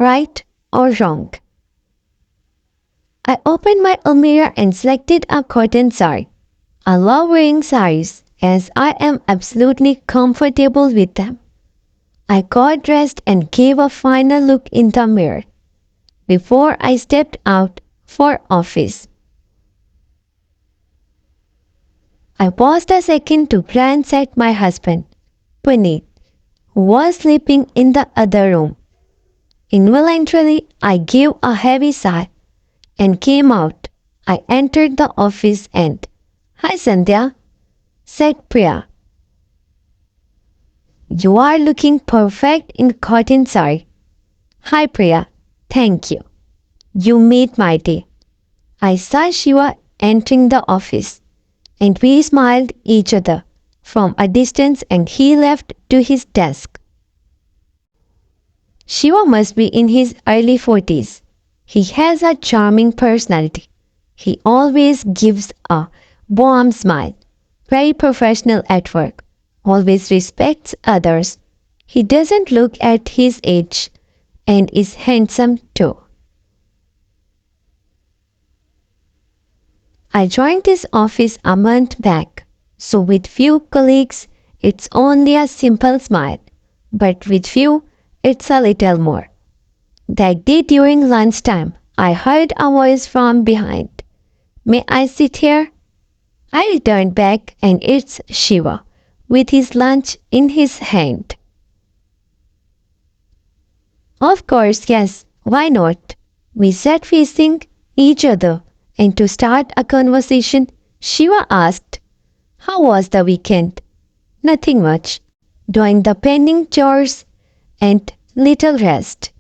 right or wrong. I opened my almirah and selected a cotton sari. I love wearing saris as I am absolutely comfortable with them. I got dressed and gave a final look in the mirror before I stepped out for office. I paused a second to glance at my husband, Puneet, who was sleeping in the other room. Involuntarily, I gave a heavy sigh and came out. I entered the office and, "Hi Sandhya," said Priya. "You are looking perfect in cotton sari." "Hi Priya, thank you. You made my day." I saw Shiva entering the office, and we smiled each other from a distance and he left to his desk. Shiva must be in his early 40s. He has a charming personality. He always gives a warm smile, very professional at work, always respects others. He doesn't look at his age and is handsome too. I joined this office a month back, so with few colleagues, it's only a simple smile, but with few, it's a little more. That day during lunchtime, I heard a voice from behind. "May I sit here?" I returned back and it's Shiva, with his lunch in his hand. "Of course, yes, why not?" We sat facing each other, and to start a conversation, Shiva asked, "How was the weekend?" "Nothing much. Doing the pending chores and little rest."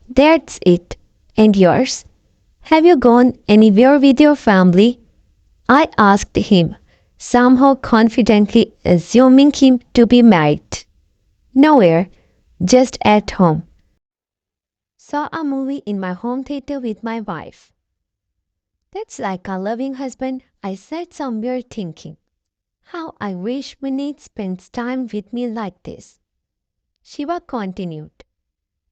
"That's it. And yours? Have you gone anywhere with your family?" I asked him, somehow confidently assuming him to be married. "Nowhere, just at home. Saw a movie in my home theater with my wife." "That's like a loving husband," I said, somewhere thinking. How I wish Vinny spends time with me like this. Shiva continued.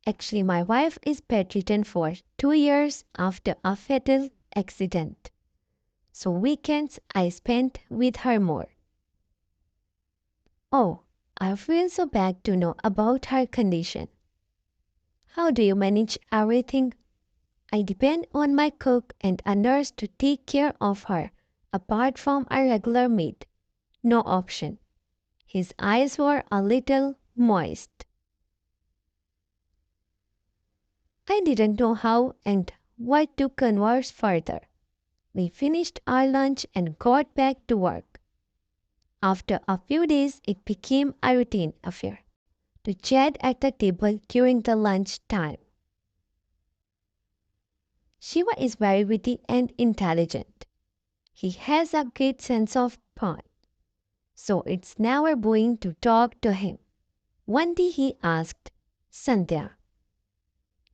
"Actually, my wife is bedridden for 2 years after a fatal accident. So weekends I spent with her more." "Oh, I feel so bad to know about her condition." "How do you manage everything?" "I depend on my cook and a nurse to take care of her, apart from a regular maid. No option." His eyes were a little moist. I didn't know how and what to converse further. We finished our lunch and got back to work. After a few days, it became a routine affair to chat at the table during the lunch time. Shiva is very witty and intelligent. He has a great sense of fun, so it's never boring to talk to him. One day he asked, "Sandhya,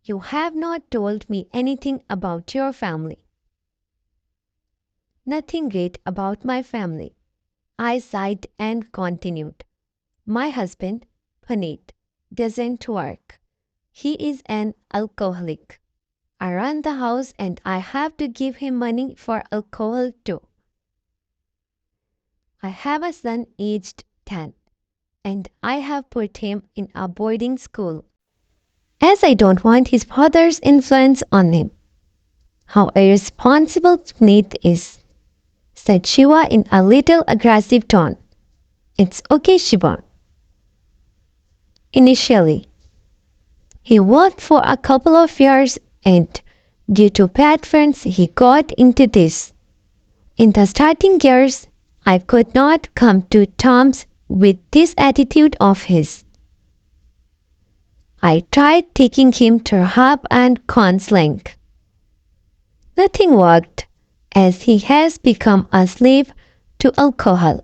you have not told me anything about your family." "Nothing great about my family." I sighed and continued. "My husband, Puneet, doesn't work. He is an alcoholic. I run the house and I have to give him money for alcohol too. I have a son aged 10 and I have put him in a boarding school as I don't want his father's influence on him." "How irresponsible Puneet is," said Shiva in a little aggressive tone. "It's okay, Shiva." Initially, he worked for a couple of years and due to bad friends he got into this. In the starting years, I could not come to terms with this attitude of his. I tried taking him to rehab and counseling. Nothing worked, as he has become a slave to alcohol.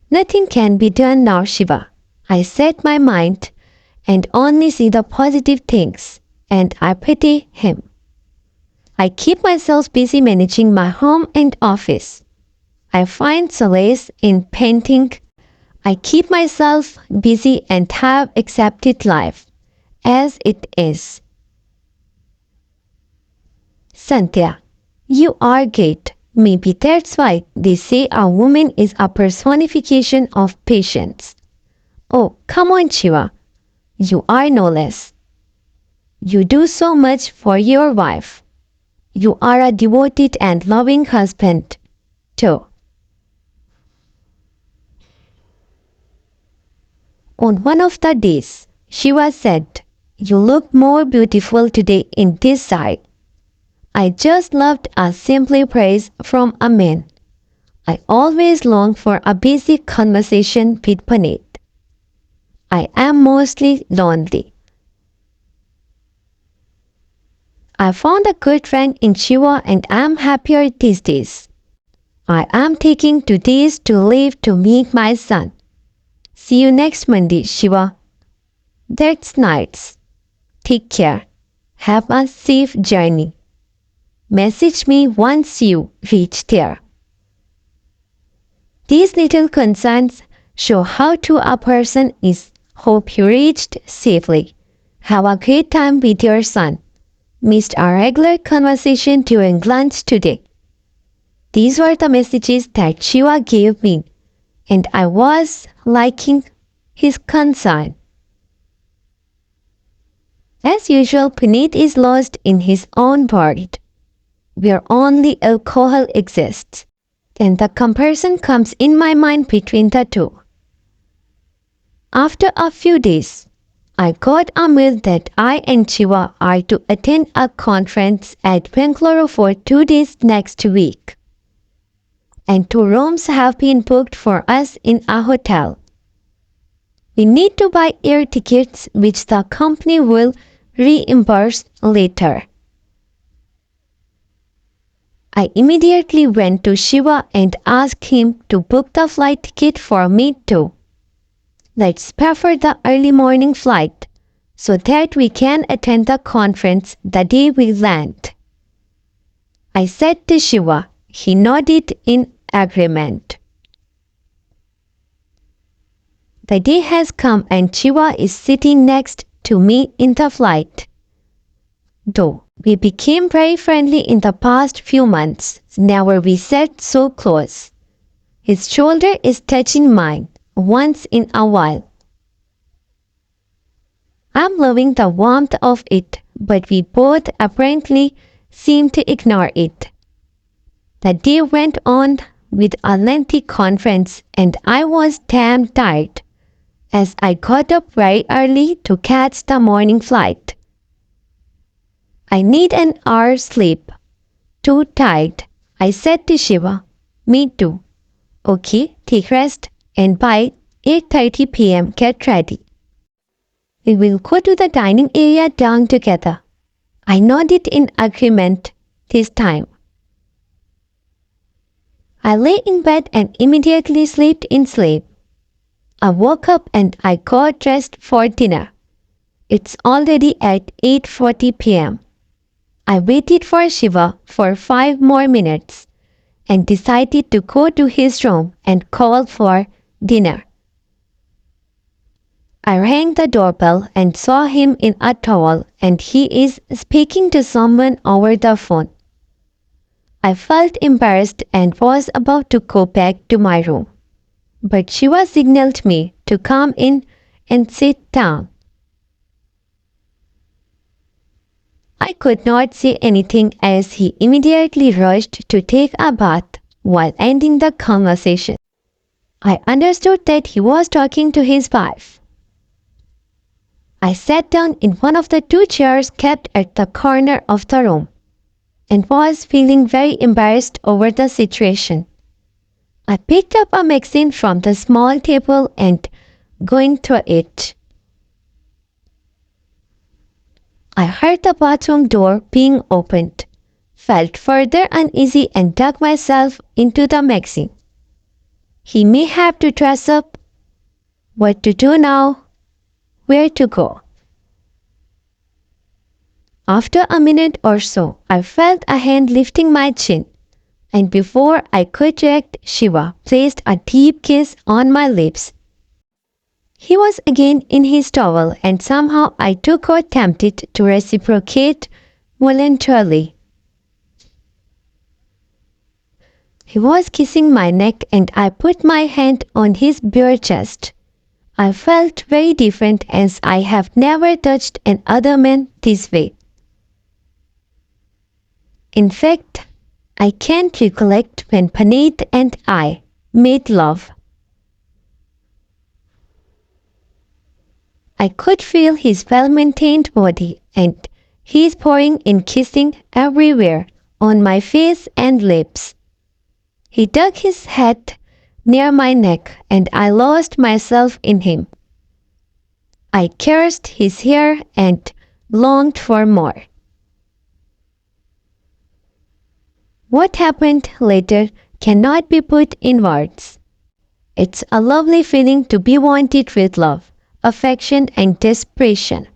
"Nothing can be done now, Shiva. I set my mind and only see the positive things, and I pity him. I keep myself busy managing my home and office. I find solace in painting. I keep myself busy and have accepted life as it is. Sandhya, you are great. Maybe that's why they say a woman is a personification of patience. Oh, come on, Shiva. You are no less. You do so much for your wife. You are a devoted and loving husband, too. On one of the days, Shiva said, "You look more beautiful today in this side." I just loved a simple praise from a man. I always long for a basic conversation with Puneet. I am mostly lonely. I found a good friend in Shiva and I am happier these days. I am taking 2 days to leave to meet my son. See you next Monday, Shiva. That's nice. Take care. Have a safe journey. Message me once you reach there. These little concerns show how true a person is. Hope you reached safely. Have a great time with your son. Missed our regular conversation during lunch today. These were the messages that Shiva gave me, and I was liking his concern. As usual, Puneet is lost in his own world, where only alcohol exists, and the comparison comes in my mind between the two. After a few days, I got a mail that I and Shiva are to attend a conference at Bangalore for 2 days next week. And 2 rooms have been booked for us in a hotel. We need to buy air tickets which the company will reimburse later. I immediately went to Shiva and asked him to book the flight ticket for me too. Let's prefer the early morning flight so that we can attend the conference the day we land. I said to Shiva. He nodded in agreement. The day has come and Shiva is sitting next to me in the flight. Though we became very friendly in the past few months, never we sat so close. His shoulder is touching mine once in a while. I'm loving the warmth of it, but we both apparently seem to ignore it. The day went on with a lengthy conference and I was damn tired as I got up very early to catch the morning flight. I need an hour's sleep. Too tired, I said to Shiva. Me too. Okay, take rest and by 8:30 p.m. get ready. We will go to the dining area down together. I nodded in agreement this time. I lay in bed and immediately slipped in sleep. I woke up and I got dressed for dinner. It's already at 8:40 p.m. I waited for Shiva for 5 more minutes and decided to go to his room and call for dinner. I rang the doorbell and saw him in a towel and he is speaking to someone over the phone. I felt embarrassed and was about to go back to my room. But Shiva signaled me to come in and sit down. I could not say anything as he immediately rushed to take a bath while ending the conversation. I understood that he was talking to his wife. I sat down in one of the 2 chairs kept at the corner of the room and was feeling very embarrassed over the situation. I picked up a magazine from the small table and going through it. I heard the bathroom door being opened, felt further uneasy and dug myself into the magazine. He may have to dress up. What to do now? Where to go? After a minute or so, I felt a hand lifting my chin, and before I could react, Shiva placed a deep kiss on my lips He was again in his towel, and somehow I took or attempted to reciprocate voluntarily. He was kissing my neck, and I put my hand on his bare chest. I felt very different, as I have never touched another man this way. In fact, I can't recollect when Paneet and I made love. I could feel his well-maintained body, and his pouring in kissing everywhere, on my face and lips. He dug his head near my neck, and I lost myself in him. I caressed his hair and longed for more. What happened later cannot be put in words. It's a lovely feeling to be wanted with love, affection, and desperation.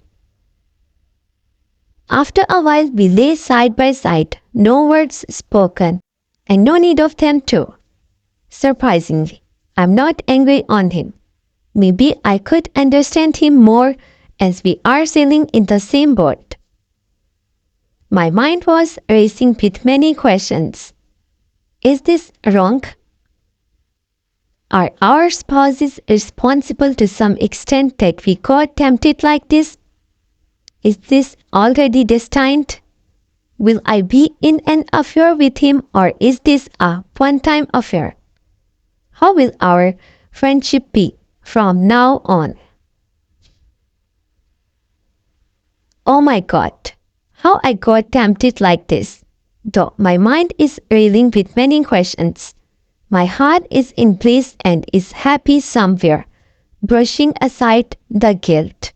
After a while we lay side by side, no words spoken, and no need of them too. Surprisingly, I'm not angry on him. Maybe I could understand him more, as we are sailing in the same boat. My mind was racing with many questions. Is this wrong? Are our spouses responsible to some extent that we got tempted like this? Is this already destined? Will I be in an affair with him, or is this a one-time affair? How will our friendship be from now on? Oh my God, how I got tempted like this. Though my mind is reeling with many questions, my heart is in bliss and is happy somewhere, brushing aside the guilt.